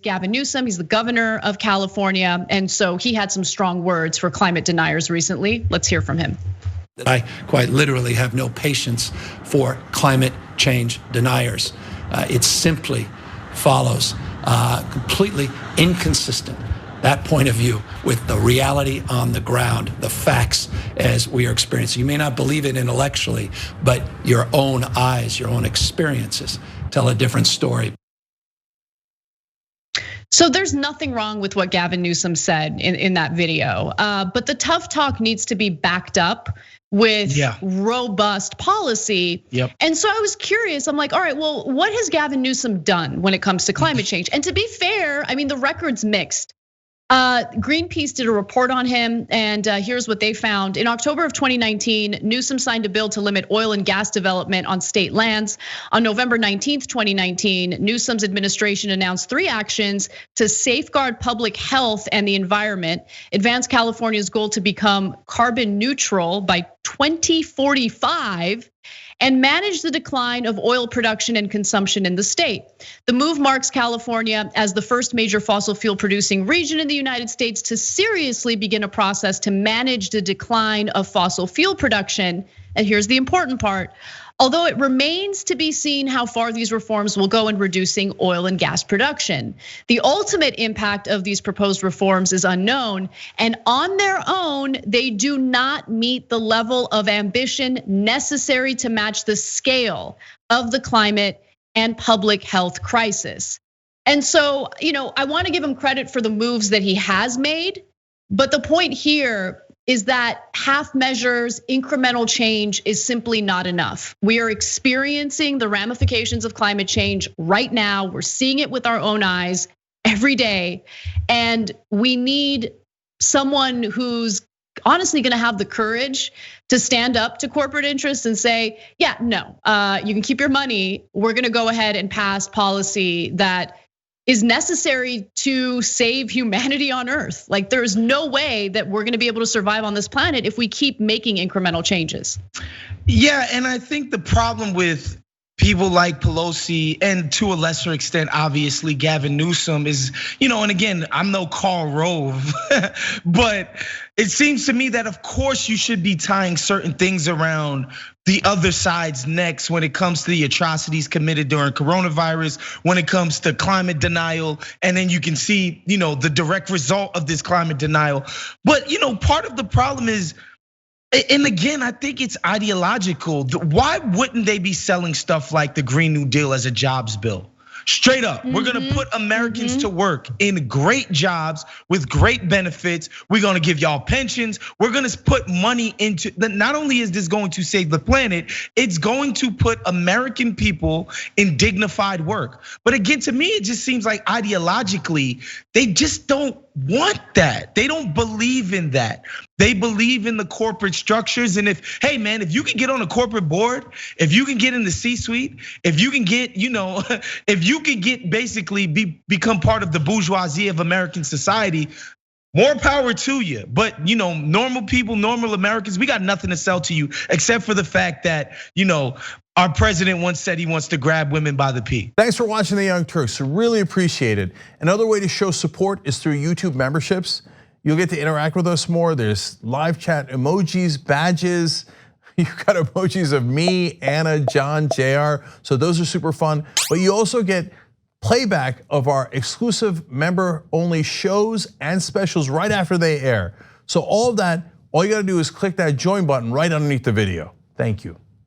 Gavin Newsom. He's the governor of California. And so he had some strong words for climate deniers recently. Let's hear from him. I quite literally have no patience for climate change deniers. It simply follows completely inconsistent, that point of view, with the reality on the ground, the facts as we are experiencing. You may not believe it intellectually, but your own eyes, your own experiences tell a different story. So there's nothing wrong with what Gavin Newsom said in that video, but the tough talk needs to be backed up with robust policy. And so I was curious, I'm like, all right, well, what has Gavin Newsom done when it comes to climate change? And to be fair, I mean, the record's mixed. Greenpeace did a report on him, and here's what they found. In October of 2019, Newsom signed a bill to limit oil and gas development on state lands. On November 19th, 2019, Newsom's administration announced 3 actions to safeguard public health and the environment, advance California's goal to become carbon neutral by 2045, and manage the decline of oil production and consumption in the state. The move marks California as the first major fossil fuel producing region in the United States to seriously begin a process to manage the decline of fossil fuel production. And here's the important part. Although it remains to be seen how far these reforms will go in reducing oil and gas production. The ultimate impact of these proposed reforms is unknown, and on their own, they do not meet the level of ambition necessary to match the scale of the climate and public health crisis. And so, I want to give him credit for the moves that he has made, but the point here is that half measures, incremental change is simply not enough. We are experiencing the ramifications of climate change right now. We're seeing it with our own eyes every day. And we need someone who's honestly gonna have the courage to stand up to corporate interests and say, yeah, no, you can keep your money. We're gonna go ahead and pass policy that is necessary to save humanity on Earth. Like, there's no way that we're gonna be able to survive on this planet if we keep making incremental changes. Yeah, and I think the problem with people like Pelosi, and to a lesser extent, obviously, Gavin Newsom is, and again, I'm no Karl Rove, but it seems to me that of course you should be tying certain things around the other side's necks when it comes to the atrocities committed during coronavirus, when it comes to climate denial, and then you can see, the direct result of this climate denial. But part of the problem is, and again, I think it's ideological. Why wouldn't they be selling stuff like the Green New Deal as a jobs bill? Straight up, we're gonna put Americans to work in great jobs with great benefits. We're gonna give y'all pensions. We're gonna put money into that. Not only is this going to save the planet, it's going to put American people in dignified work. But again, to me, it just seems like ideologically, they just don't want that. They don't believe in that. They believe in the corporate structures. And hey man, if you can get on a corporate board, if you can get in the C-suite, if you can get, if you can get basically become part of the bourgeoisie of American society, more power to you. But normal people, normal Americans, we got nothing to sell to you except for the fact that, our president once said he wants to grab women by the pee. Thanks for watching the Young Turks, really appreciate it. Another way to show support is through YouTube memberships. You'll get to interact with us more. There's live chat emojis, badges. You've got emojis of me, Anna, John, JR. So those are super fun. But you also get playback of our exclusive member only shows and specials right after they air. So all of that, all you gotta do is click that join button right underneath the video. Thank you.